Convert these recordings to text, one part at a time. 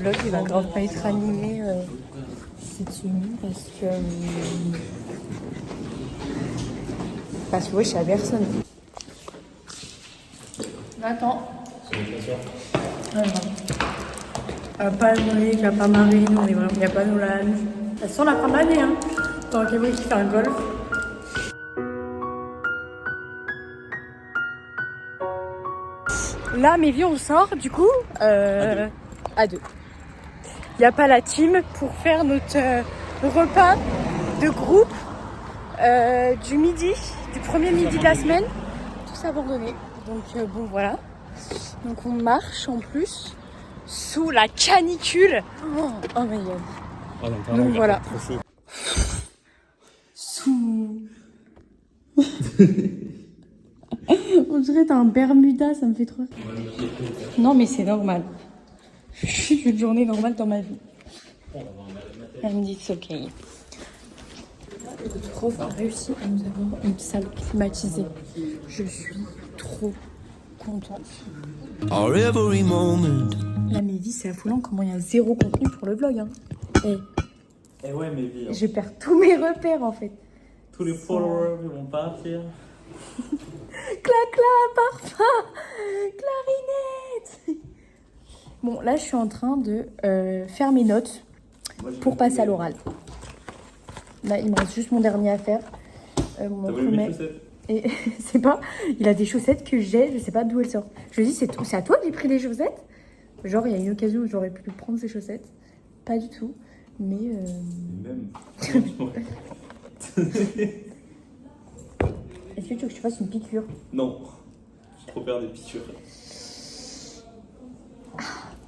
vlog il va grave pas être animé cette semaine parce que ouais, je suis à personne. Attends. Pas Loïc, il n'y a pas Marine, on est vraiment, il n'y a pas Nolan. De toute façon, la fin de l'année, hein. Tant qu'il y a qui fait un golf. Là, mes vies, on sort, du coup, à deux. Il n'y a pas la team pour faire notre repas de groupe du midi, du premier midi de la semaine. Tous abandonnés. Donc, bon, voilà. Donc, on marche en plus sous la canicule. Oh my god. Oh, donc, voilà. Trop chaud. Sous. On dirait que t'as un Bermuda, ça me fait trop. Non, mais c'est normal. Je suis une journée normale dans ma vie. Elle me dit c'est ok. Le prof a réussi à nous avoir une salle climatisée. Je suis trop contente. Là, mes vies, c'est affolant comment il y a zéro contenu pour le vlog. Hein. Et ouais, mes vies. Hein. Je perds tous mes repères en fait. Tous les followers vont partir. Clac, parfum, clarinette. Bon, là, je suis en train de faire mes notes pour passer à l'oral. Là, il me reste juste mon dernier à faire. T'as voulu mes chaussettes? Et c'est pas... Il a des chaussettes que j'ai, je sais pas d'où elles sortent. Je lui dis, c'est à toi que j'ai pris les chaussettes? Genre, il y a une occasion où j'aurais pu prendre ces chaussettes. Pas du tout. Mais... Même. Est-ce que tu veux que je fasse une piqûre? Non. J'ai trop peur des piqûres.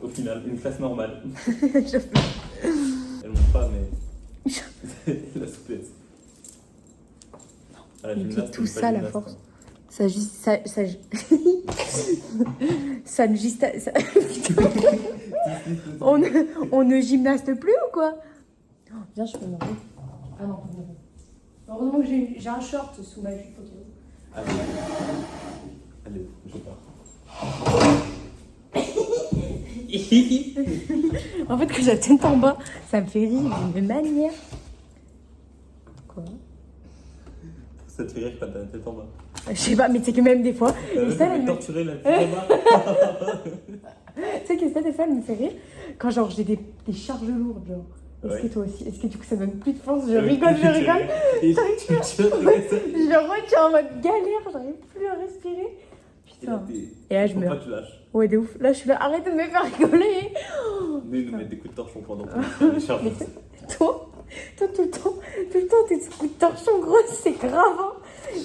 Au final, une classe normale. Elles montent pas, mais... la souplesse. Il dit tout ça, la force. Ça ne gymnaste... on ne gymnaste plus ou quoi? Oh, viens, je peux me remettre. Ah non, heureusement que j'ai un short sous ma jupe. Allez, je pars. En fait, quand j'ai la tête en bas, ça me fait rire d'une manière. Quoi? Ça te fait rire quand t'as la tête en bas? Je sais pas, mais tu sais que même des fois. T'as torturé la tête en bas. Tu sais que ça, des fois, elle me fait rire quand genre j'ai des charges lourdes, genre. Est-ce que toi aussi? Est-ce que du coup ça donne plus de force? Je rigole. Et je retiens en mode galère, j'arrive plus à respirer. Putain. Et là je me. Faut pas que tu lâches. Ouais, de ouf. Là je suis là, arrête de me faire rigoler. Mais nous mettre des coups de torchon pendant que les charges. Toi, tout le temps, tes coups de torchon, gros, c'est grave. Hein.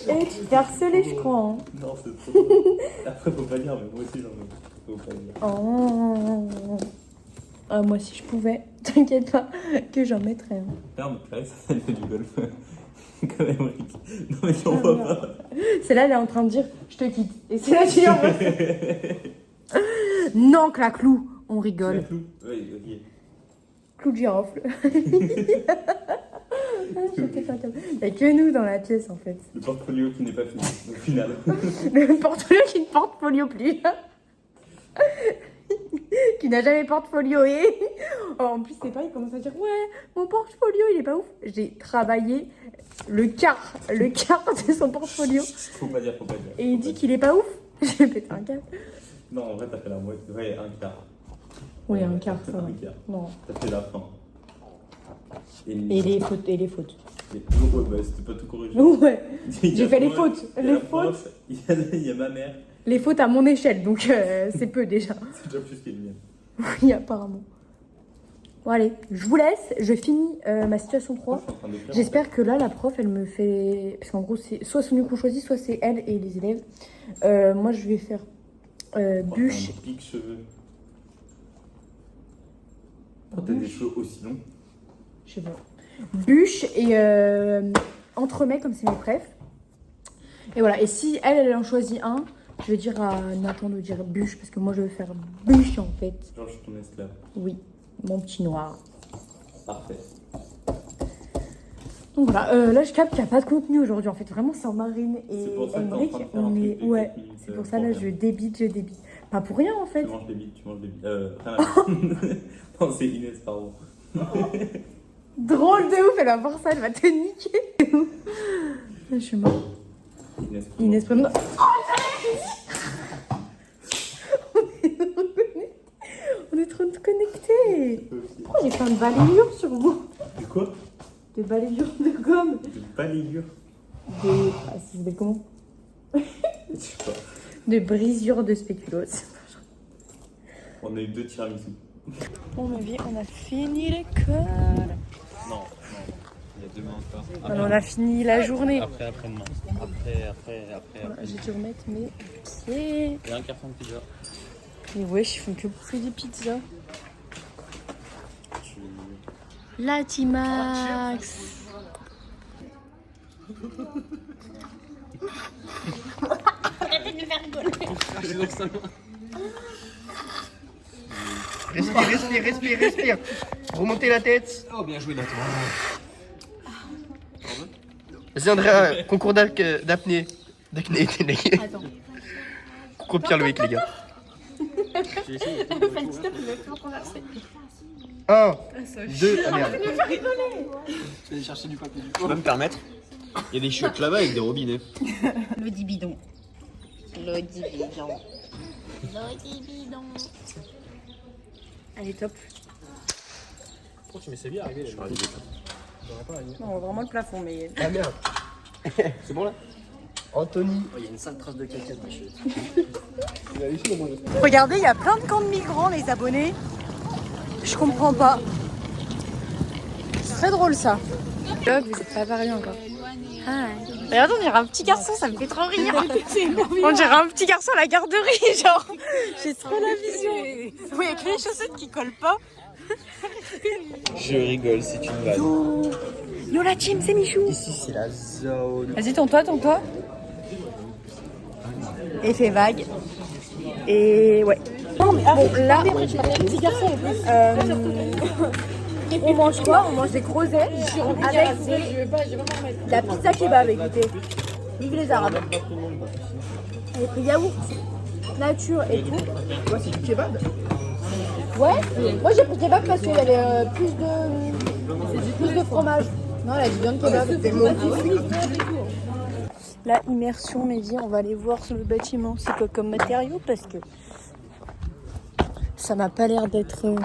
Et tu t'es harcelé, je crois. Hein. Non, c'est trop drôle. Après, faut pas dire, mais moi aussi j'en ai. Faut pas dire. Oh. Ah, moi, si je pouvais, t'inquiète pas, que j'en mettrais. Hein. Merde, Clarisse, elle fait du golf. Quand même, Rick. Non, mais j'en vois pas. C'est là, elle est en train de dire, je te quitte. Et c'est là, tu y en vois. Non, Claclou, on rigole. Claclou? Oui, ok. Clou de girofle. Il n'y a que nous dans la pièce, en fait. Le portfolio qui n'est pas fini, au final. Le portfolio qui ne portfolio plus. Qui n'a jamais portfolio et en plus c'est pas, il commence à dire ouais mon portfolio il est pas ouf. J'ai travaillé le quart de son portfolio. Faut pas dire. Et il dit qu'il est pas ouf. J'ai pété un câble. Non, en vrai t'as fait la moitié, ouais, un quart. Oui, un quart, ça va. Un quart. Non. T'as fait la fin. Et les fautes. Ouais, bah c'était pas tout corrigé. Ouais. J'ai fait les fautes. Les fautes. Il y a ma mère. Les fautes à mon échelle, donc c'est peu déjà. C'est déjà plus qu'elle vient. Oui, apparemment. Bon, allez, je vous laisse. Je finis ma situation 3. J'espère que là, la prof, elle me fait... Parce qu'en gros, c'est soit celui qu'on choisit, soit c'est elle et les élèves. Moi, je vais faire bûche. Un pic cheveux. Pourquoi t'as des cheveux aussi longs? Je sais pas. Bûche et entremets, comme c'est mes préfs. Et voilà. Et si elle en choisit un... Je vais dire à Nathan de dire bûche, parce que moi je veux faire bûche en fait. Genre je suis ton esclave. Oui, mon petit noir. Parfait. Donc voilà, là je capte qu'il n'y a pas de contenu aujourd'hui. En fait, vraiment, sans Marine et C'est pour ça que Emric, on est. Ouais, c'est pour ça là je débite. Pas pour rien en fait. Tu manges des bites, tu manges des bites. Rien à voir. Non, c'est Inès, pardon. Drôle de ouf, elle va voir ça, elle va te niquer. Je suis morte. Inès, prénom. On est trop connectés. Pourquoi j'ai plein de balayures sur vous? De quoi? Des balayures de gomme. De balayures. Des... Ah, c'est des comment? Je sais pas. De brisures de spéculoos. On a eu 2 tiramisu. Bon, ma vie, on a fini l'école. Non. Il y a demain encore. On a fini la journée. Après-demain. Après. J'ai dû remettre mes pieds. Il y a un carton de pizza. Et wesh, ils font que bouffer des pizzas. La Timax. Arrêtez de me faire rigoler. Respire. Remontez la tête. Oh, bien joué, Nathan. Vas-y, Andrea, concours d'apnée. Attends. Concours Pierre Loïc, les gars. J'ai essayé. 1, 2, ah merde. Je vais aller chercher du papier du coup. Tu vas me permettre? Il y a des chiottes là-bas avec des robinets. Le dit bidon. Elle est top. Pourquoi tu mets Séville à arriver là? Je suis arrivé. Non, on voit vraiment le plafond, mais. Ah merde. C'est bon là? Anthony. Oh, il y a une sale trace de caca de chiotte. Regardez, il y a plein de camps de migrants, les abonnés. Je comprends pas. C'est très drôle ça. Vlog, vous êtes pas parlé encore. Hi. Regarde, on dirait un petit garçon, ça me fait trop rire. On dirait un petit garçon à la garderie, genre. J'ai trop la vision. Oui, il y a que les chaussettes qui collent pas. Je rigole, c'est une vanne. Yo la team, c'est Michou. Ici, c'est la zone. Vas-y, tourne-toi. Effet vague. Et ouais. Bon, là, petit garçon en plus. On mange quoi? On mange des groseilles avec la pizza kebab, écoutez. Vive les Arabes. Avec le yaourt nature et tout. Toi, c'est du kebab. Ouais, moi j'ai pris kebab parce qu'il y avait plus de fromage. Non, elle a dit bien de kebab. C'est mon La immersion, mes vies, on va aller voir sur le bâtiment. C'est quoi comme matériau? Parce que ça m'a pas l'air d'être.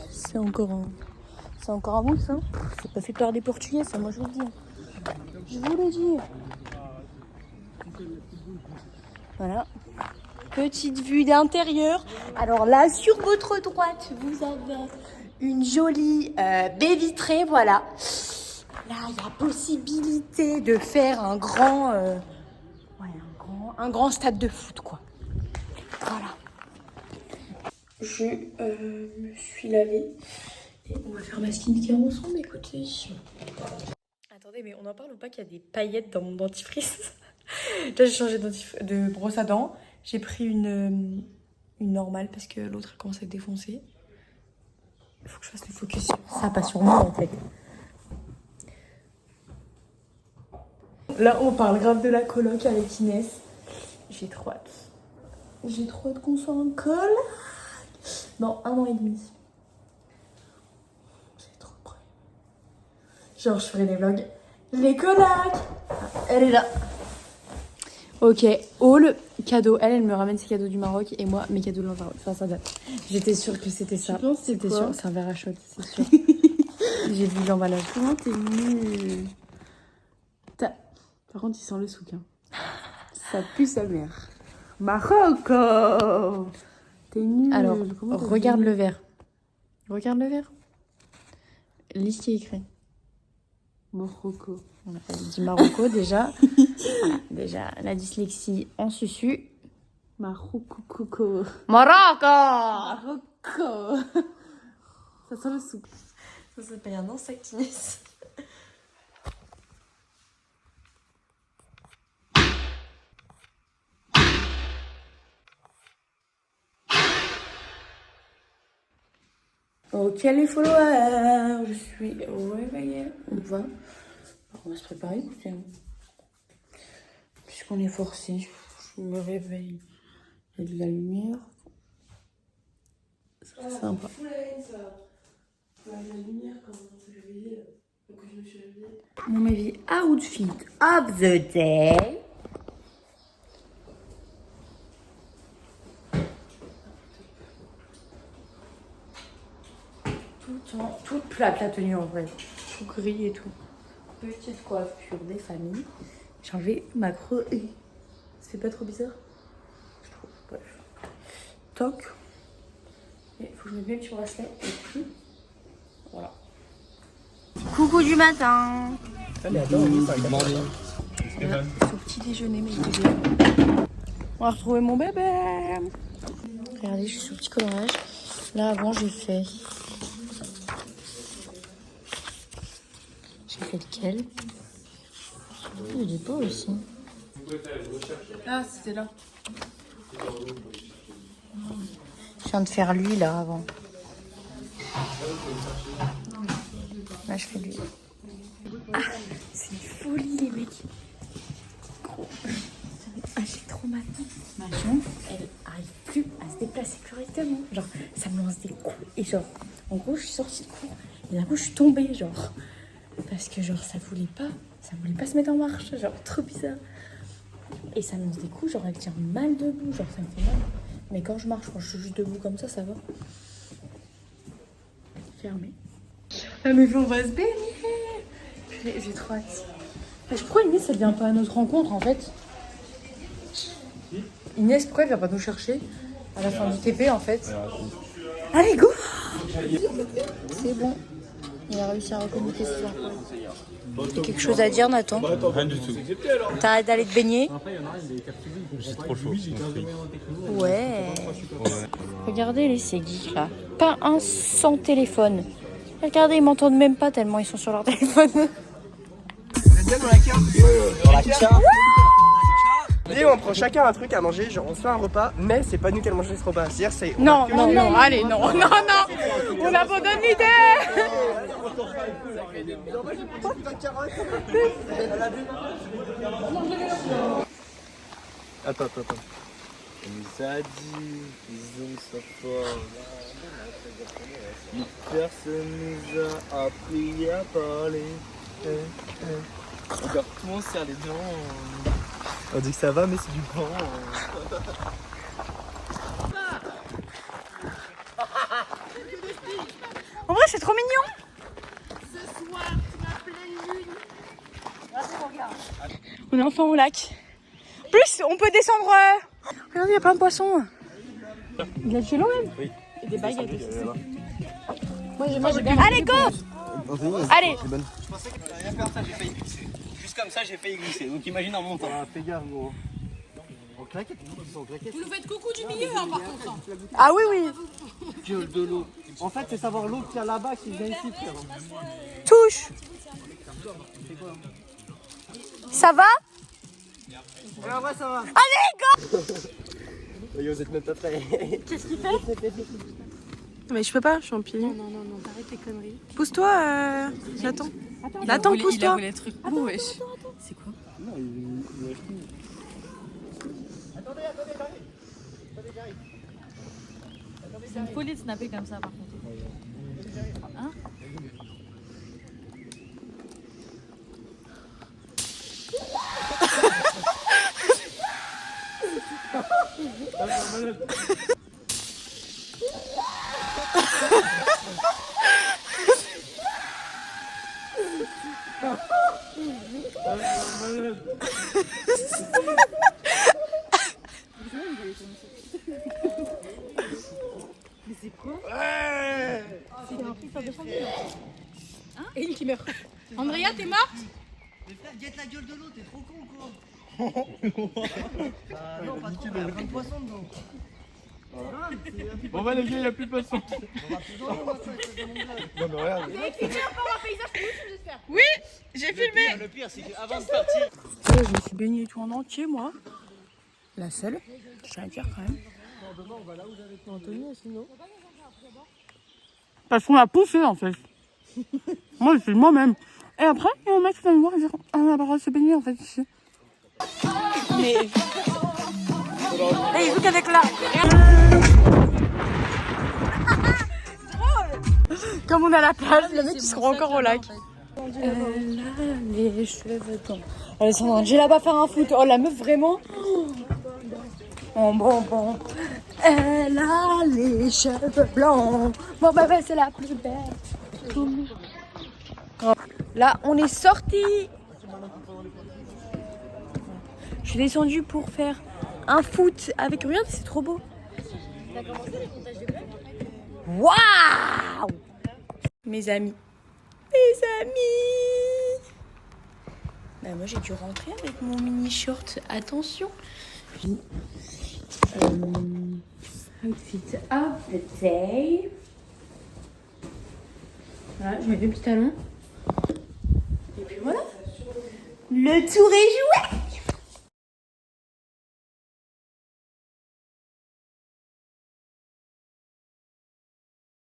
C'est encore un mousse, hein. C'est pas fait par des Portugais, ça, moi je vous le dis. Je vous le dis. Voilà. Petite vue d'intérieur. Alors là, sur votre droite, vous avez une jolie baie vitrée, voilà. Là, il y a possibilité de faire un grand stade de foot, quoi. Voilà. Je me suis lavée et on va faire ma skincare ensemble, écoutez. Attendez, mais on en parle ou pas qu'il y a des paillettes dans mon dentifrice? Là, j'ai changé de brosse à dents. J'ai pris une normale parce que l'autre elle commence à être défoncée. Il faut que je fasse le focus sur ça, pas sur moi en fait. Là, on parle grave de la coloc avec Inès. J'ai trop hâte. J'ai trop hâte qu'on soit en col. Dans 1 an et demi. C'est trop près. Genre, je ferai des vlogs. Les colocs. Elle est là. Ok, haul, cadeau. Elle me ramène ses cadeaux du Maroc et moi, mes cadeaux de l'Antarctique. Enfin, ça date. J'étais sûre que c'était ça. C'était sûr. C'est un verre à shot, c'est sûr. J'ai vu l'emballage. Comment t'es nulle. Par contre, il sent le souk. Hein. Ça pue sa mère. Marocco. T'es nulle. Alors, regarde le verre. Regarde le verre. Lis ce qui est écrit. Marocco. Voilà, elle dit Marocco déjà. Voilà, déjà, la dyslexie en susu. Marocco. Marocco. Ça sent le souk. Ça s'appelle un insecte, Inès. Ok les followers, je suis réveillée. On va se préparer, écoutez. Puisqu'on est forcé, je me réveille Il y a de la lumière. C'est sympa. Mon avis, outfit of the day. Toute plate la tenue en vrai. Tout gris et tout. Petite coiffure des familles. J'ai enlevé ma creux. Ça fait pas trop bizarre? Je trouve. Bref. Toc. Il faut que je mette bien le petit bracelet. Et puis. Voilà. Coucou du matin. Allez, attends, on est Au petit déjeuner, mes bébés. On va retrouver mon bébé. Regardez, je suis sur le petit colorage. Là, avant, j'ai fait lequel? Il est beau aussi. Ah, c'était là. Je viens de faire lui, là, avant. Là, je fais lui. Ah, c'est une folie, les mecs. Gros. Ah, j'ai trop mal. Ma jambe, elle arrive plus à se déplacer correctement. Genre, ça me lance des coups. Et genre, en gros, je suis sortie de cours. Et d'un coup, je suis tombée, genre. Parce que, genre, ça voulait pas se mettre en marche. Genre, trop bizarre. Et ça me lance des coups, genre, elle tient mal debout. Genre, ça me fait mal. Mais quand je marche, quand je suis juste debout comme ça va. Fermé. Ah, mais on va se baigner. J'ai trop hâte. Pourquoi Inès, elle vient pas à notre rencontre, en fait? Inès, pourquoi elle vient pas nous chercher à la fin du TP, en fait? Allez, go! C'est bon. Il a réussi à reconnecter ce soir. T'as quelque chose à dire, Nathan? Rien du tout. T'arrêtes d'aller te baigner? C'est trop chaud. Ouais. Regardez les séguis, là. Pas un sans téléphone. Regardez, ils m'entendent même pas tellement ils sont sur leur téléphone. Et on prend chacun un truc à manger, genre on se fait un repas, mais c'est pas nous qui allons manger ce repas. C'est-à-dire, c'est. Non, allez, non. On abandonne l'idée. Attends. On nous a dit, ils ont ça fort. Mais personne nous a appris à parler. Encore tout le monde serre les dents. On dit que ça va, mais c'est du bon. En vrai, c'est trop mignon. Ce soir, tu m'as pleine lune. On est enfin au lac. Plus, on peut descendre. Regardez, il y a plein de poissons. Il y a du gelo même. Oui. Et des baguettes aussi. Moi, j'ai bien. Allez, go. Allez. Je pensais que t'allais rien faire ça, j'ai failli glisser. Juste comme ça, j'ai failli glisser. Donc imagine en montant. Ah, fais gaffe, gros. En claquette, ils sont en claquette. Vous nous faites coucou du milieu, hein, par contre. Ah oui. Gueule de l'eau. En fait, c'est savoir l'eau qu'il y a là-bas qui vient ici, frère. Touche. Ça va? Ouais, ça va. Allez, go. Yo, vous êtes même pas prêts. Qu'est-ce qu'il fait? Mais je peux pas, je suis en pied. Non, t'arrêtes tes conneries. Pousse-toi, j'attends. Attends, pousse-toi. Il a voulu être beau, wesh. C'est quoi? C'est une folie de snapper comme ça par contre. Hein? Et une qui meurt. Andrea, t'es morte? Mais frère, guette la gueule de l'eau, t'es trop con ou quoi? Non, pas trop, il y a plein de poissons dedans. Bon bah les gars, il n'y a plus de poisson. Non, mais regarde. Oui, j'ai filmé. Le pire, c'est qu'avant de partir. Je me suis baignée tout en entier, moi. La seule. Je tiens à dire quand même. Parce qu'on a poussé en fait. Moi, je suis moi-même. Et après, il y a un mec qui va me voir et dire: ah, on a pas le droit de se baigner en fait ici. Mais. Et il joue qu'avec là. Comme on a la plage, le mec ils seront encore au lac. Elle a les cheveux blancs. Alessandra, j'ai là-bas faire un foot. Oh la meuf vraiment. Bon. Elle a les cheveux blancs. Bon bah c'est la plus belle. Là on est sorti. Je suis descendue pour faire un foot avec. Regarde, c'est trop beau. Waouh! Mes amis. Bah moi j'ai dû rentrer avec mon mini short. Attention. Outfit of the day. Voilà, je mets deux petits talons. Et puis voilà. Le tour est joué.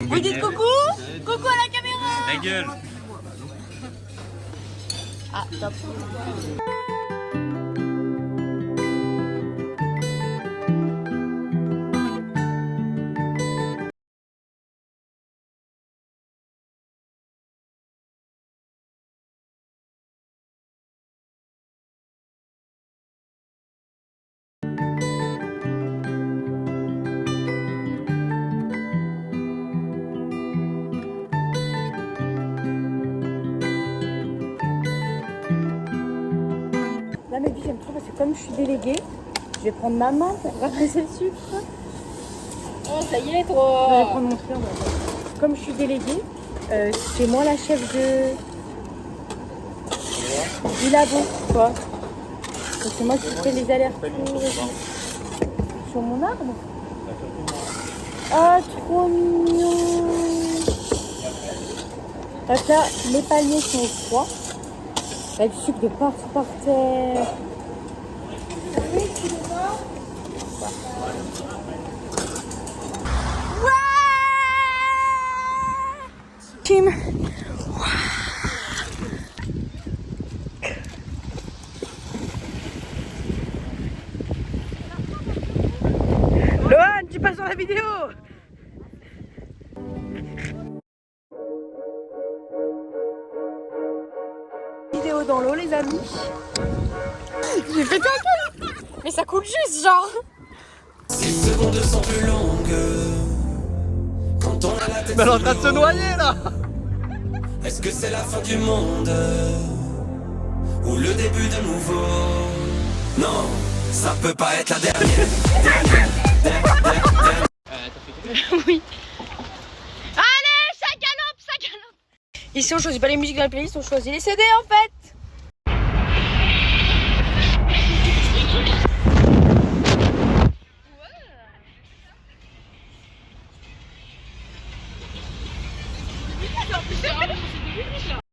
Vous dites coucou? Coucou à la caméra. La gueule. Ah, top. Là, mes filles, j'aime trop parce que comme je suis déléguée, je vais prendre ma main pour ramasser le sucre. Oh, ça y est, trop. Je vais prendre mon truc. Comme je suis déléguée, c'est moi la chef du labo, quoi. Donc, c'est moi qui fais les allers-retours sur mon arbre. Ah, trop mignon. Donc là, les palmiers sont au froid. Il y a du sucre de partout par terre. Kim. Lohan, tu passes dans la vidéo. Vidéo dans l'eau, les amis. J'ai fait caca. Mais ça coule juste, genre. 6 secondes sont plus longues quand on a la tête. Mais elle est en train de se noyer là. Est-ce que c'est la fin du monde ou le début de nouveau? Non, ça peut pas être la dernière. Oui. Allez, ça galope. Ici, on choisit pas les musiques de la playlist, on choisit les CD en fait.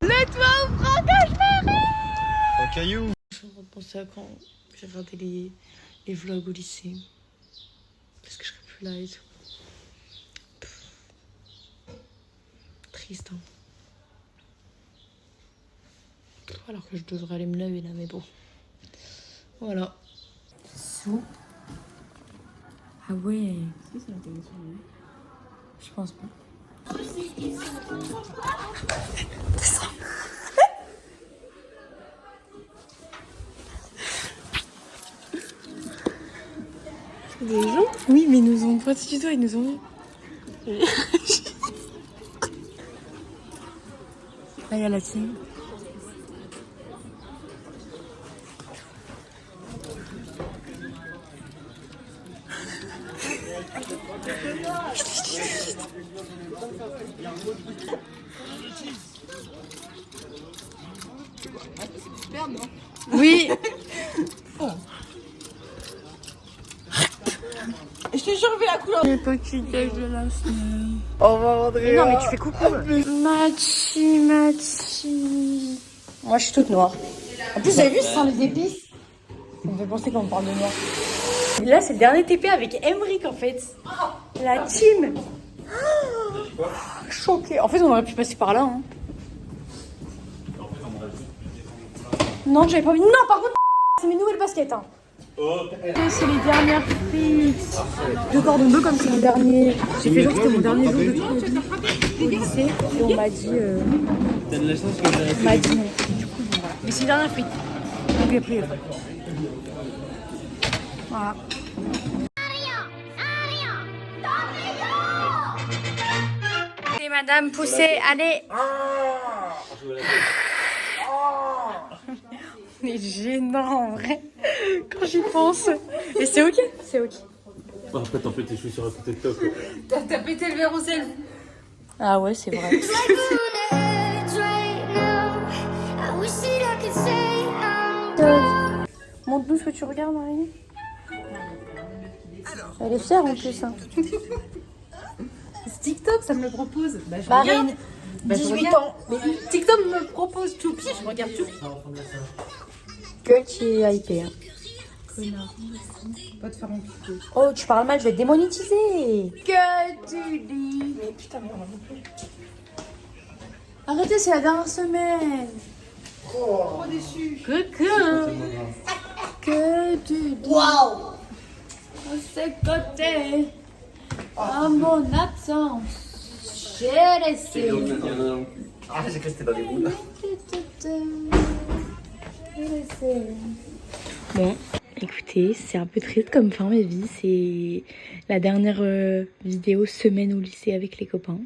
Le toit ouvrant que je verrai. Un caillou. Je repensais à quand j'ai regardé les vlogs au lycée. Parce que je serais plus là et tout. Triste, hein. Alors que je devrais aller me laver là, mais bon. Voilà. Sous. Ah ouais. Je pense pas. Des gens? Oui, mais ils nous ont pas du tout, ils nous ont vu. Là, il y a la team. Oui. Je te jure, la couleur. Les petits déj de la semaine. Au revoir Andrea. Non, mais tu fais coucou. Machi. Moi, je suis toute noire. En plus, vous avez vu, ça sent les épices. Ça me fait penser quand on parle de noir. Et là, c'est le dernier TP avec Emric, en fait. La team. Choquée. En fait, on aurait pu passer par là. Hein. Non, j'avais pas envie. Non, par contre, c'est mes nouvelles baskets. Hein. C'est les dernières frites de cordon bleu comme c'est mon dernier. J'ai fait genre que c'était mon dernier jour de truc au lycée et on m'a dit. On m'a dit non. Du coup, bon, voilà. Mais c'est les dernières frites. Donc j'ai pris les frites. Voilà. Et madame, poussez, allez. C'est gênant en vrai quand j'y pense. Mais c'est ok, c'est ok. Après, t'en fais tes chaussures à côté de toi. T'as pété le verre au sel. Ah ouais, c'est vrai. Montre-nous ce que tu regardes, Marie. Elle est fière en plus. Hein. TikTok, ça me le propose. Bah, je Marine, regarde. Bah, je 18 regarde. ans. Mais TikTok me propose Choupi, je regarde Choupi. Gueule qui est hypée. Hein. Connard. Pas te faire enculer. Oh, tu parles mal, je vais te démonétiser. Que tu dis. Mais putain, mais on en peut plus. Arrêtez, c'est la dernière semaine. Trop déçu. Que tu dis. Waouh. On s'est côté. À mon absence, j'ai laissé. Ah, j'ai cru que c'était dans les boules. Bon, écoutez, c'est un peu triste comme fin, ma vie. C'est la dernière vidéo semaine au lycée avec les copains.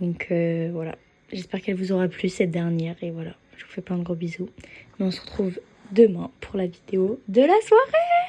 Donc voilà, j'espère qu'elle vous aura plu cette dernière. Et voilà, je vous fais plein de gros bisous. Mais on se retrouve demain pour la vidéo de la soirée.